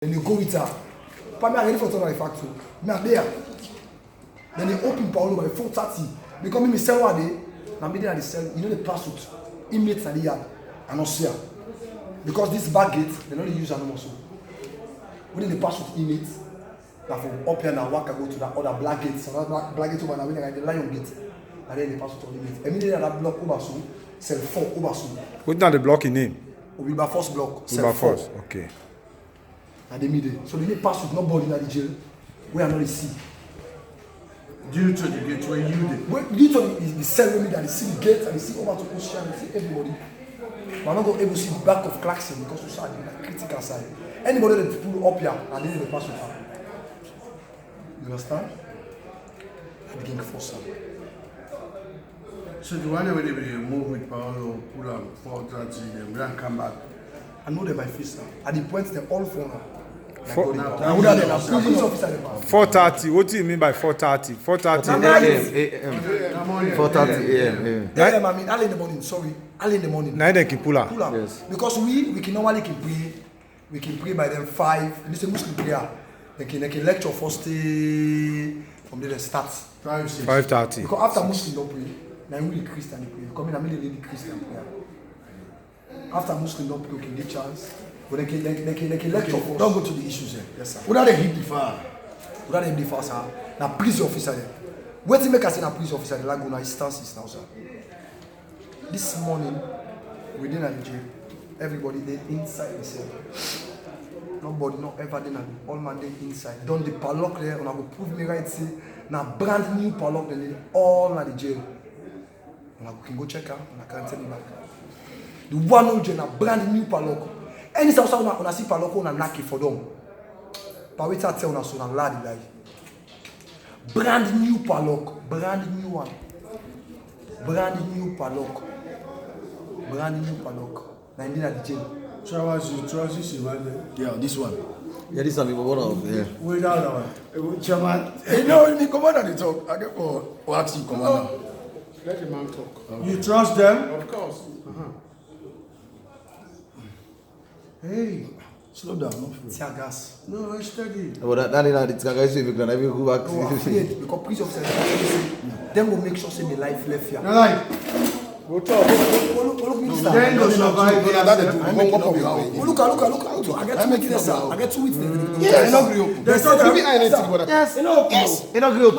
Then you go with her. But I'm ready for something like factory. Now there. Then they open Paolo by 4:30. Because me sell one day. Now me there they sell. You know the pursuit. Inmates at the yard. And not see her. Because this back gate, they don't use animal so. When they pass with inmates, now from up here now walk and go to that other black gate. So that black gate over now, when the lion gate. And then they pass with all inmates. Immediately that block over so, sell 4 over so. What's not the block in name? Ubiba first block. Ubiba first, okay. And they meet it. So they need pass with nobody in the jail. We are not the see. Due to the gate where you did. Due to the cell with me that they see the gate and they see over to Ocean and they see everybody. But I'm not going to able to see the back of Clarkson because we saw the critical side. Anybody that pull up here and then they pass with her. You understand? I begin to force her. So the one where they move with Paolo, pull up 4:30, then we come back. I know them by face now. At the point they're all for now. 4:30. What do you mean by 4:30? 4:30 a.m. 4:30 a.m. AM, I mean early in the morning. Sorry, early in the morning. Now they can pull up. Yes. Because we can normally pray. We can pray by them 5. And this is a Muslim prayer. They can lecture first day from there they start. 5:30. Because after Muslim don't pray, now we Christian pray. Come in, I mean the Christian prayer. After Muslim don't pray, we can give chance. But they can lecture first. Don't go to the issues here. Yes, sir. Without a hit the fire. Without them differ, sir. Now police officer there. What you make us say na police officer the Laguna instances now, sir. This morning, within the jail, everybody they inside the cell. Nobody not ever did all man they inside. Done the padlock there, and I go prove me right say now brand new padlock then all at the jail. And I can go check out and I can't tell you back. The one old jail na brand new padlock. Any south on a see padlock on a knock it for them. But wait I tell us on a lad like brand new padlock, brand new one. Brand new padlock. Brand new padlock. Now in the jail. Trousers, yeah, this one. Yeah, this one is one of yeah. Wait that one. Chairman, you know, the commander they talk. I get for asking commander. Let the man talk. You trust them? Of course. Hey, slow down, no fear. Tear gas. No, it's steady. But that is not the guy say we can every go back. No, afraid because police officers them will make sure say my life left here. Now, like, Go talk. Look, minister. then go survive. Look, I get 2 weeks there, sir. I get 2 weeks there. Yes. Yes. Yes. You know, yes. You know, group.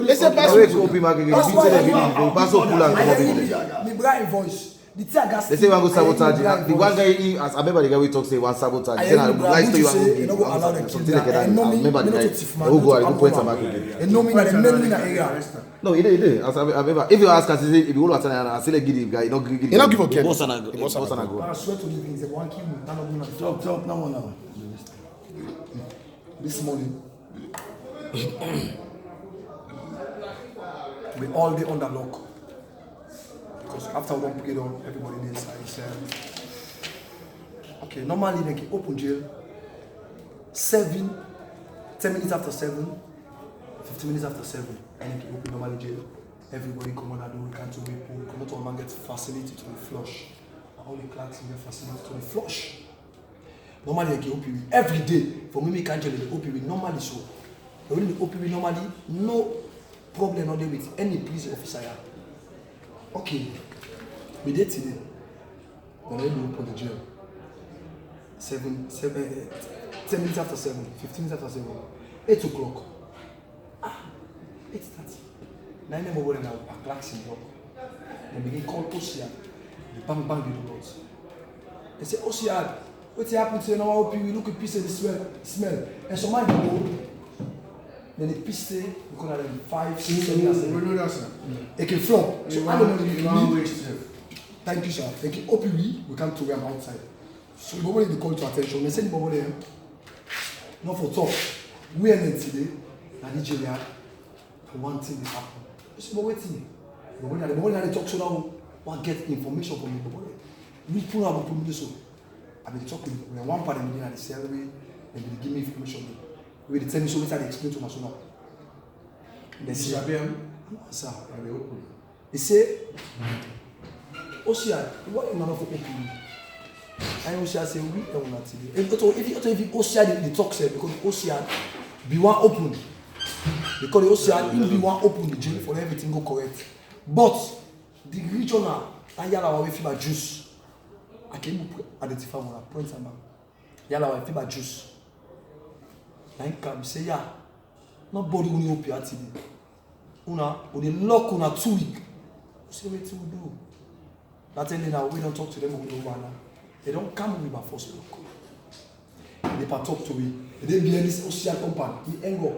They say I wake up in my game. You say they video. Pass up pull and come up with it. Me bright voice. The tear gas. They say we go sabotage. The one guy, I remember the guy we talk say one sabotage. He said I like to you you know go allow them kill something like that. I remember the guy. Who go and point him back again. And no me na the men in the area. No, he did. I remember. If you ask us, if you go to I say give the guy, you not give. You not give a care. Boss and I go. Boss and I go. I swear to you, they want kill me. Talk now. This morning, we all day under lock. Because after one period on, everybody inside. Okay, normally they can open jail 10 minutes after 7, 15 minutes after 7, and they can open normally jail. Everybody come on and do can't we come out and get facility to the flush. And all the clerks get facility to the flush. Normally they can open every day. For me, can't jail they open normally so. When they open normally, no problem not there with any police officer. Okay, we did today. Then we open the jail. 10 minutes after 7, 15 minutes after 7, 8 o'clock. 8:30. 9 a.m. over now, a clerks in work. They begin call OCR. They bang the doors. They say, OCR, what's happened to you now? We look at piece of the smell. And so my people, then the piece we call them 5, 6, 7 years. We know that, sir. It can flop. So I don't know you waste. Thank you, sir. They can open we can't throw them outside. So the moment they call to attention, they say the moment there, not for talk. We are in today, and Nigeria, one thing is happen. You say, but waiting. The moment they talk so now, one get information from me. We pull out from this one. I been talking with one part of the salary, and they give me information. We tell me so much I explain to my son. They say, sir, they say, OCI, what you not for open? And Osia say we don't want to. If Osia the talk said because Osia be one open. Because Osia will be one open the jail for everything go correct. But the regional ayala wa fiba juice. I can identify one point sama. Yala wa fiba juice. Like come say yeah. Nobody will help you at Una they lock una 2 weeks. Say what we do. That ending now we don't talk to them over now. They don't come with my first look. They talk to me. They be any social compound. He hang up.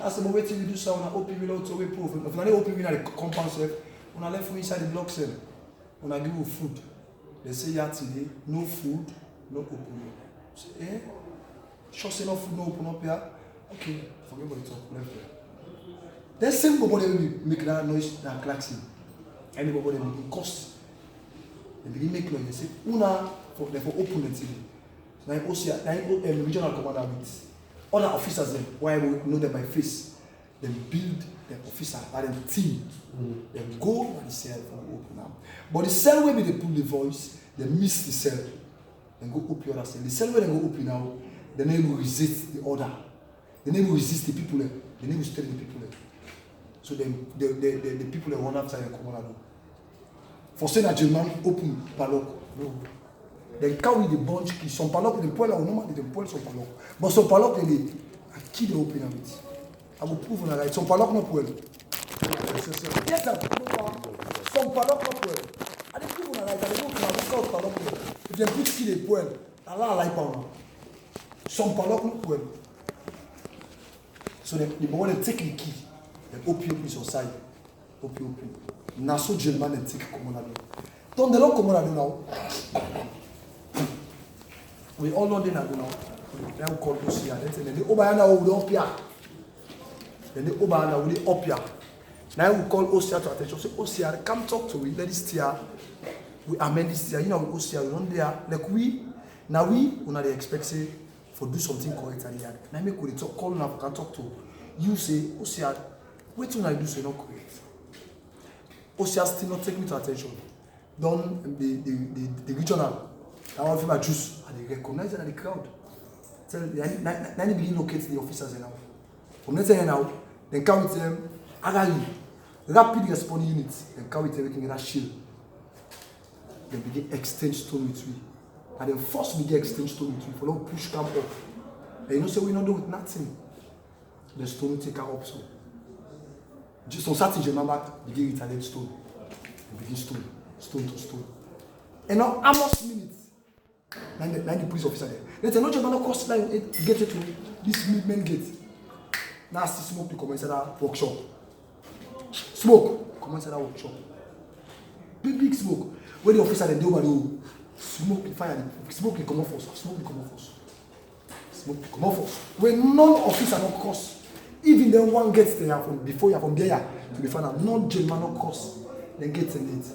I said, but wait till we do so. When I open without to wait proof. If I open without the compound self, when I left inside the block cell, when I give you food, they say yeah today, no food, no open. Say, eh? Sure say no food, no open up here. Okay, forget about the talk. Left there. Then same people they will make that noise, that klaxon. Anybody they will cost. They begin make noise. They say, una for open the TV. Now OCR, now regional commander with other officers them. Why we know them by face. They build the officer and the team. They go to the cell for open now. But the cell where they pull the voice, they miss the cell. Then go up the other cell. The cell where they go open now, they never resist the order. They never resist the people there. They never stay the people there. So the people that run after the commander. For saying that German open padlock, no. They carry the bunch key. Some padlock they pull out normally they pull some padlock. But some padlock they key they open of it. I will prove on that. Some padlock not pull. Yes, sir. Some padlock not pull. I dey prove on that. I dey go to my house padlock. If they put key they pull. Allah like power. Some padlock not pull. So the boy they take the key. They open is outside. Open. Now so German and take commander. Don't the long commander now. We all know they now. They will call OCR. Then the Obayana will up here. Then the Obayana will up here. Now we call OCR to attention. Say OCR, come talk to me. Let this tier. We amend this tier. You know OCR. We don't there. Like we now they expect say for do something correct at the end. Now make we talk. Call now can talk to you. Say OCR. Wait till I do so not correct. OCR still not take me to attention. Done the regional. I want to feel my juice and they recognize it in the crowd. Tell them, now they begin to locate the officers now. From next time now, then come with them, agile, rapid responding units, then come with everything in that shield. Then begin exchange stone with me. And then first begin exchange stone with me. For long push camp up. And you know, say we not do with nothing. The stone take her up so. Just on certain German begin retaliate stone. Begin stone to stone. And now almost minutes. Now the police officer there. Let's say no German cross line get it to this main gate. Now see smoke to come inside that workshop. Smoke come inside that workshop. Big smoke. When the officer then do over the smoke the fire, smoke will come off us. Smoke will come off us. Smoke will come off us. When none officer not cross. Even then one gets there from before you from there to be found out, non German not cross, then gets in it.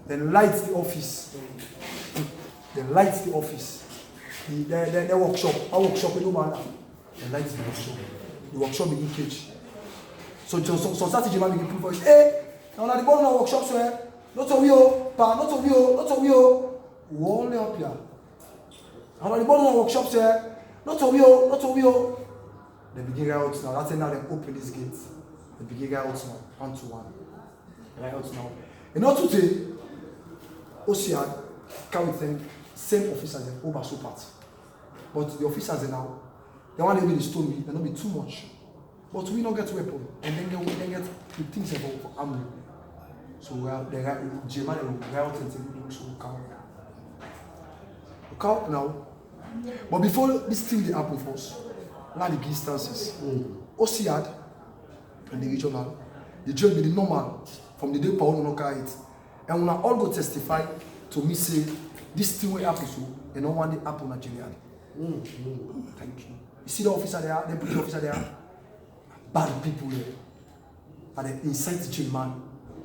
Then lights the office. The workshop. Our workshop is no matter. Then lights the workshop. The workshop begin cage. So start German begin prove voice. Hey, now the ball in our workshop, sir. Not of you, pa, not of you. We all up here. Now the ball in our workshop, sir. Not of you. They begin out now. That's now they open these gates. They begin out now, 1-to-1. Right out now. And not today, OCR come with them, same officers in over so part. But the officers now, they want to be the story, they not be too much. But we don't get weapon, and then they get the things about for army. So they got German and out and so look out now. But before this thing they happen for us. Now the instances. OCR and the regional, the job be the normal from the day Paolo no carry it. And when I all go testify to me say this thing will happen so and no one day happen Nigeria. Thank you. You see the officer there, the police officer there, bad people there. And they incite German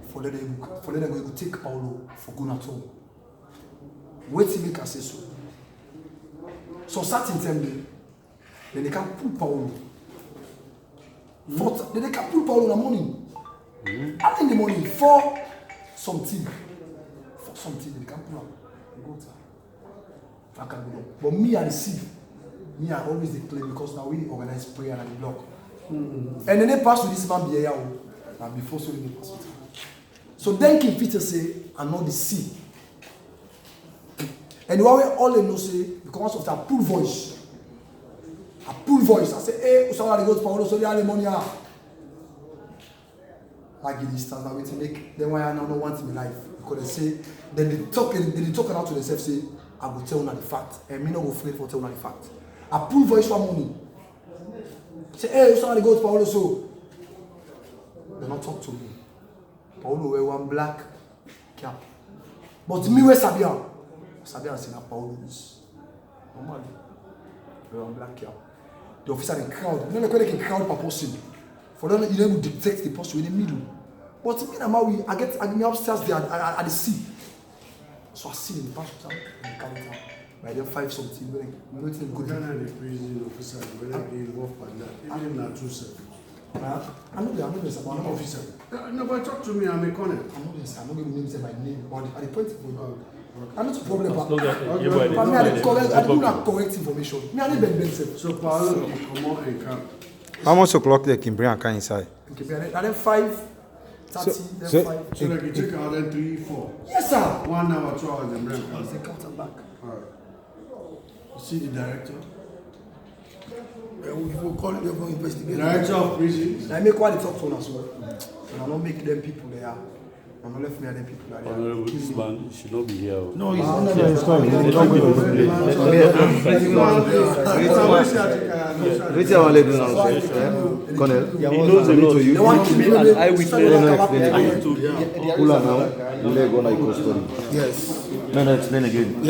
for them to take Paolo for Gunato. Wait till make us say so. So certain time then they can pull Paolo. Then they can pull Paolo in the morning. And in the morning for something. They can pull him. go, sir. I can go. But me, I receive. Me, I always declare because now we organize prayer and the block. And then they pass to this man be here, and before so they pass with him. So then King Peter say, I know the sea. And while we all they know say, because of that pull voice. I pull voice. I say, hey, Usama, they go to Paulo, so they are the money. I give this stand now to make them why I now don't want in life. Because they say, then they talk out to themselves, say, I will tell you the fact. And me not go afraid for telling the fact. I pull voice for money. Say, hey, somebody go to Paulo, so they not talk to me. Paulo wear one black cap. But me wear Sabia. Sabia say that Paulo is normally wear one black cap. The officer in crowd. You know they can crowd per person. For them, you know, detect the person in the middle. But me and Maui, I get upstairs there at the sea. So I see the pastor in the counter. By then 5 something, when I go to good. Ghana, the prison officer, when I get involved in that, even not too safe. I know this about One officer. No, but talk to me, I'm a colonel. I know this. I'm not going to name my name, but at the point for I'm not a problem. But I do not correct information. Me, I need Ben So, Paulo, come on and come. How much o'clock they can bring a car inside? Okay, and then 5:30, then so- 5. So, like you take out then 3, 4. Yes, sir. 1 hour, 2 hours, and bring It's the counter back. You see the director? We will call it, they're going to investigate. Director of prisons. I make quality talk to as well. And I don't make them people there. I'm not left me and them people there. Honorable, this man should not be here. No, he's Ah, not. no, it's fine. He's not going to play. Wait till I let you know, Colonel. He knows a lot. They want to Be an eyewitness. Pull her now. You let go like custody. Yes. No, explain again.